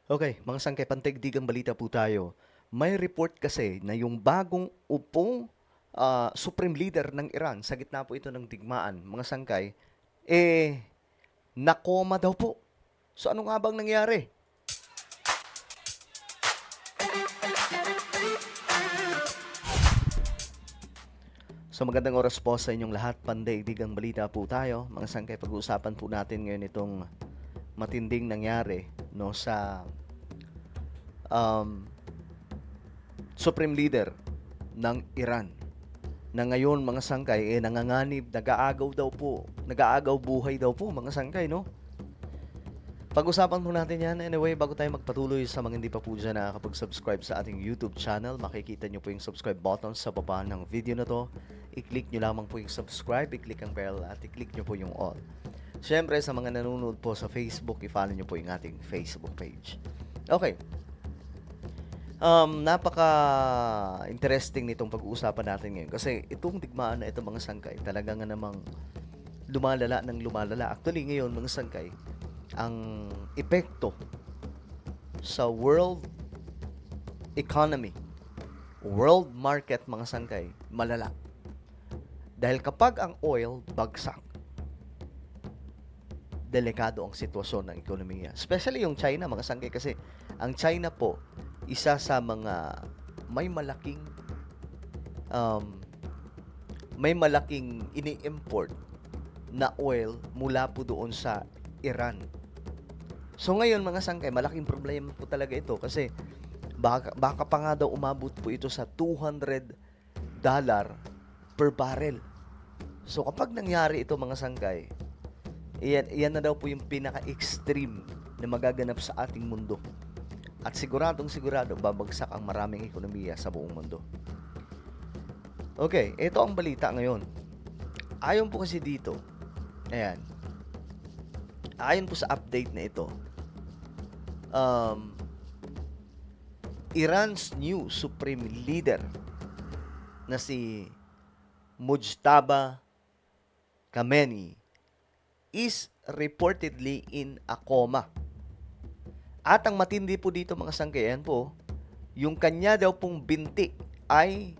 Okay, mga sangkay, pandaigdigang balita po tayo. May report kasi na yung bagong upong Supreme Leader ng Iran, sa gitna po ito ng digmaan, mga sangkay, eh, nakoma daw po. So ano nga bang nangyari? So magandang oras po sa inyong lahat, pandaigdigang balita po tayo. Mga sangkay, pag-uusapan po natin ngayon itong matinding nangyari no sa um, Supreme Leader ng Iran na ngayon mga sangkay nanganganib, nag-aagaw daw po, nag-aagaw buhay daw po mga sangkay, no? Pag-usapan po natin yan. Anyway, bago tayo magpatuloy, sa mga hindi pa po dyan nakakapag-subscribe sa ating YouTube channel, makikita nyo po yung subscribe button sa baba ng video na to. I-click nyo lamang po yung subscribe, i-click ang bell at i-click nyo po yung all. Siyempre, sa mga nanonood po sa Facebook, i-follow nyo po yung ating Facebook page. Okay. Napaka-interesting nitong pag-uusapan natin ngayon kasi itong digmaan na ito mga sangkay talaga nga namang lumalala ng lumalala. Actually ngayon mga sangkay, ang epekto sa world economy, world market mga sangkay, malala. Dahil kapag ang oil bagsak, delikado ang sitwasyon ng ekonomiya. Especially yung China mga sangkay kasi ang China po isa sa mga may malaking um, may malaking ini-import na oil mula po doon sa Iran. So ngayon mga sangkay, malaking problema po talaga ito kasi baka pa nga daw umabot po ito sa $200 per barrel. So kapag nangyari ito mga sangkay, iyan na daw po yung pinaka-extreme na magaganap sa ating mundo. At siguradong sigurado babagsak ang maraming ekonomiya sa buong mundo. Okay, ito ang balita ngayon. Ayon po kasi dito, ayan, ayon po sa update na ito, um, Iran's new supreme leader na si Mujtaba Khamenei is reportedly in a coma. At ang matindi po dito mga sangkayan po, yung kanya daw pong binti ay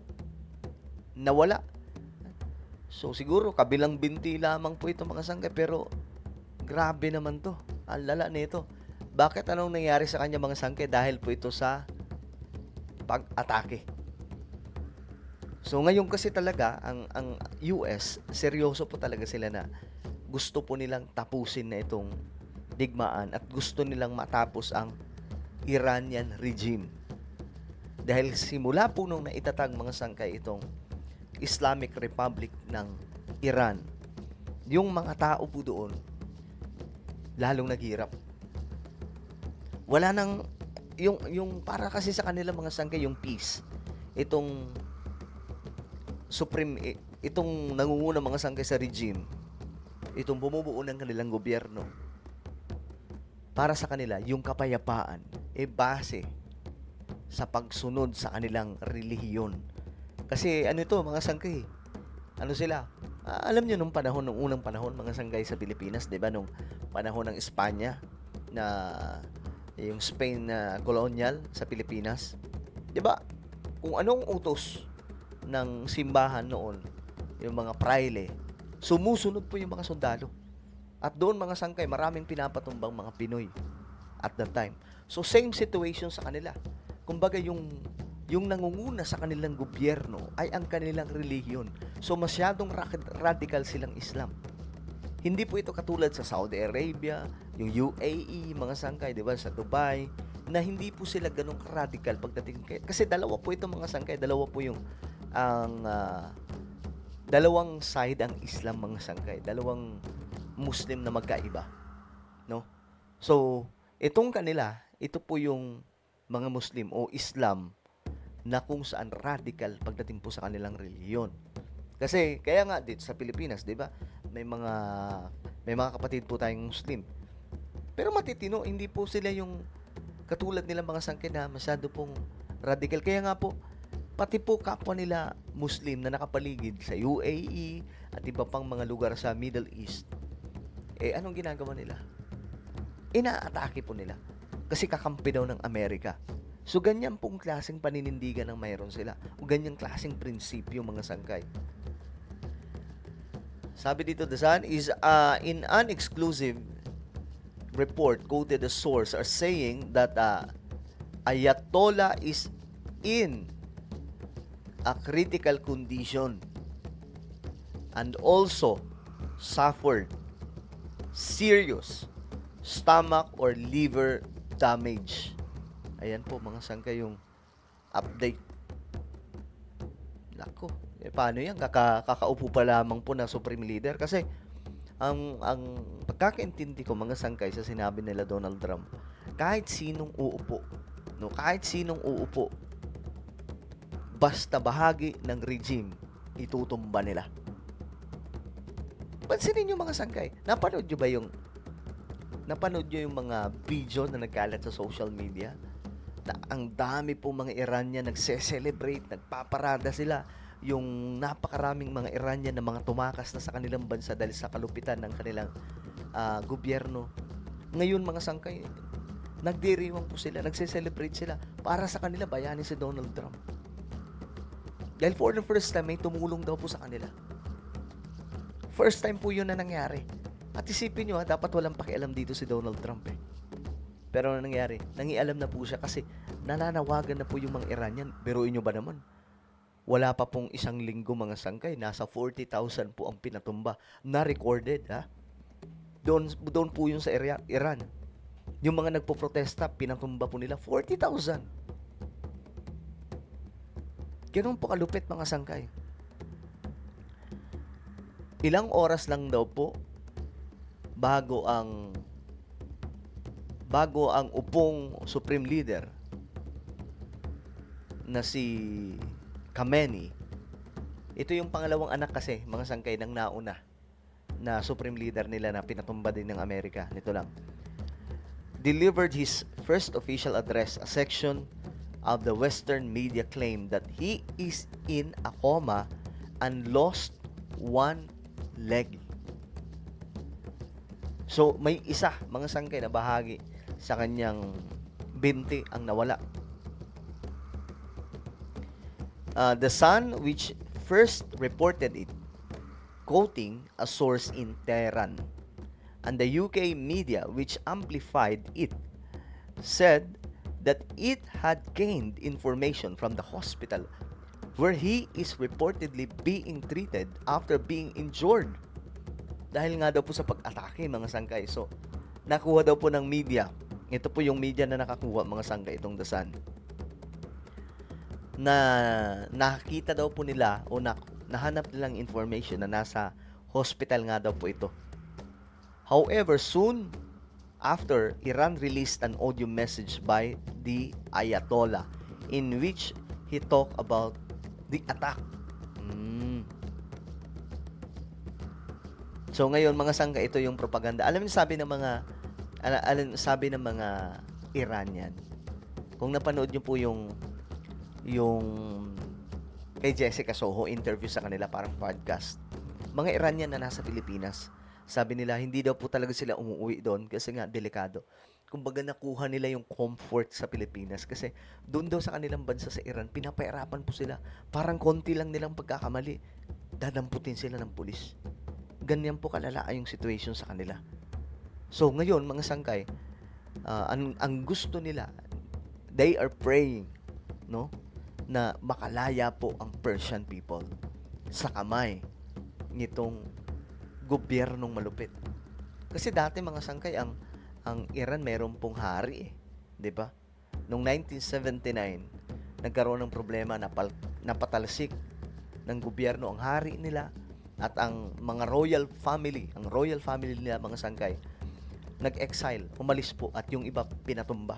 nawala. So siguro kabilang binti lamang po ito mga sangkay, pero grabe naman to. Ang lala nito. Bakit anong nangyari sa kanya mga sangkay? Dahil po ito sa pag-atake. So ngayon kasi talaga ang US, seryoso po talaga sila na gusto po nilang tapusin na itong digmaan at gusto nilang matapos ang Iranian regime. Dahil simula po nung naitatag mga sangkay itong Islamic Republic ng Iran, yung mga tao po doon lalong naghirap. Wala nang yung para kasi sa kanila mga sangkay yung peace. Itong itong nangunguna mga sangkay sa regime, itong bumubuo ng kanilang gobyerno, para sa kanila, yung kapayapaan base sa pagsunod sa kanilang relihiyon. Kasi ano ito, mga sangkay, ano sila? Alam niyo nung panahon, nung unang panahon, mga sangkay sa Pilipinas, 'di ba, nung panahon ng Espanya na yung Spain na colonial sa Pilipinas, 'di ba? Kung anong utos ng simbahan noon, yung mga praile, sumusunod po yung mga sundalo. At doon mga sangkay, maraming pinapatumbang mga Pinoy at that time. So same situation sa kanila. Kumbaga yung nangunguna sa kanilang gobyerno ay ang kanilang relihiyon. So masyadong radical silang Islam. Hindi po ito katulad sa Saudi Arabia, yung UAE, mga sangkay, 'di ba, sa Dubai, na hindi po sila ganun radical pagdating kay kasi dalawa po ito mga sangkay, dalawa po yung ang dalawang side ang Islam mga sangkay, dalawang Muslim na magkaiba, no? So, itong kanila, ito po yung mga Muslim o Islam na kung saan radical pagdating po sa kanilang reliyon. Kasi kaya nga dito sa Pilipinas, 'di ba? May mga may mga kapatid po tayong Muslim. Pero matitino, hindi po sila yung katulad nila mga sangkay na masyado pong radical. Kaya nga po, pati po kapwa nila Muslim na nakapaligid sa UAE at iba pang mga lugar sa Middle East, anong ginagawa nila? Inaatake po nila. Kasi kakampi daw ng Amerika. So, ganyan pong klaseng paninindigan ang mayroon sila. O ganyang klaseng prinsipyo, mga sangkay. Sabi dito, The Sun is in an exclusive report quoted the source are saying that Ayatollah is in a critical condition and also suffered serious stomach or liver damage. Ayan po mga sangkay yung update. Nako, paano yan? Kakaupo pa lamang po ng Supreme Leader kasi ang pagkakaintindi ko mga sangkay sa sinabi nila Donald Trump, kahit sinong uupo, no, kahit sinong uupo, basta bahagi ng regime, itutumba nila. Pansinin nyo mga sangkay, napanood nyo yung mga video na nagkalat sa social media? Na ang dami po mga Iranian nagse-celebrate, nagpaparada sila. Yung napakaraming mga Iranian na mga tumakas na sa kanilang bansa dahil sa kalupitan ng kanilang gobyerno. Ngayon mga sangkay, nagdiriwang po sila, nagse-celebrate sila para sa kanila bayani si Donald Trump. Dahil for the first time, may tumulong daw po sa kanila. First time po yun na nangyari. At isipin nyo, dapat walang pakialam dito si Donald Trump eh. Pero ano nangyari? Nangialam na po siya kasi nananawagan na po yung mga Iranian. Biruin nyo ba naman? Wala pa pong isang linggo mga sangkay. Nasa 40,000 po ang pinatumba. Na-recorded, ha? Doon po yung sa Iran. Yung mga nagpo-protesta, pinatumba po nila 40,000. Ganun po kalupit mga sangkay. Ilang oras lang daw po bago ang upong Supreme Leader na si Khamenei. Ito yung pangalawang anak kasi, mga sangkay, ng nauna na Supreme Leader nila na pinatumba din ng Amerika. Nito lang. Delivered his first official address, a section of the Western media claimed that he is in a coma and lost one leg. So, may isa, mga sangkay, na bahagi sa kanyang binti ang nawala. The Sun, which first reported it, quoting a source in Tehran, and the UK media, which amplified it, said that it had gained information from the hospital where he is reportedly being treated after being injured. Dahil nga daw po sa pag-atake, mga sangkay. So, nakuha daw po ng media. Ito po yung media na nakakuha, mga sangkay, itong The Sun. Na nakita daw po nila o nahanap nilang information na nasa hospital nga daw po ito. However, soon after, Iran released an audio message by the Ayatollah in which he talked about the attack. So ngayon mga sangka, ito yung propaganda. Alam niyo sabi ng mga Iranian. Kung napanood niyo po yung kay Jessica Soho interview sa kanila, parang podcast. Mga Iranian na nasa Pilipinas. Sabi nila hindi daw po talaga sila umuwi doon kasi nga delikado. Kumbaga nakuha nila yung comfort sa Pilipinas kasi doon daw sa kanilang bansa sa Iran, pinapahirapan po sila. Parang konti lang nilang pagkakamali, dadamputin sila ng pulis. Ganyan po kalala yung situation sa kanila. So ngayon, mga sangkay, ang gusto nila, they are praying, no, na makalaya po ang Persian people sa kamay nitong gobyernong malupit. Kasi dati mga sangkay, ang Iran mayroon pong hari, 'di ba? Noong 1979, nagkaroon ng problema na napatalsik ng gobyerno ang hari nila at ang mga royal family nila, mga sangkay, nag-exile, umalis po at yung iba pinatumba.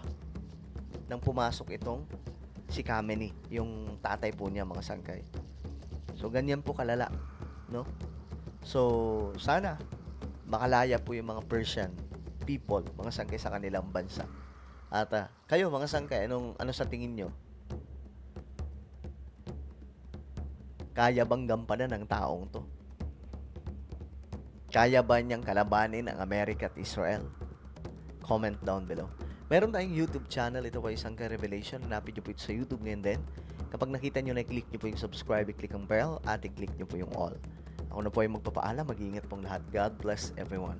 Nang pumasok itong si Khamenei, yung tatay po niya, mga sangkay. So ganyan po kalala, no? So sana makalaya po yung mga Persian people, mga sangkay, sa kanilang bansa. At kayo mga sangkay, ano sa tingin nyo? Kaya bang gampanan ng taong to? Kaya ba niyang kalabanin ang Amerika at Israel? Comment down below. Meron tayong YouTube channel. Ito po ay Sangkay Revelation. Hanapin nyo po ito sa YouTube ngayon din. Kapag nakita nyo na, i-click nyo po yung subscribe, i-click ang bell, at i-click nyo po yung all. Ako na po ay magpapaalam. Mag-iingat pong lahat. God bless everyone.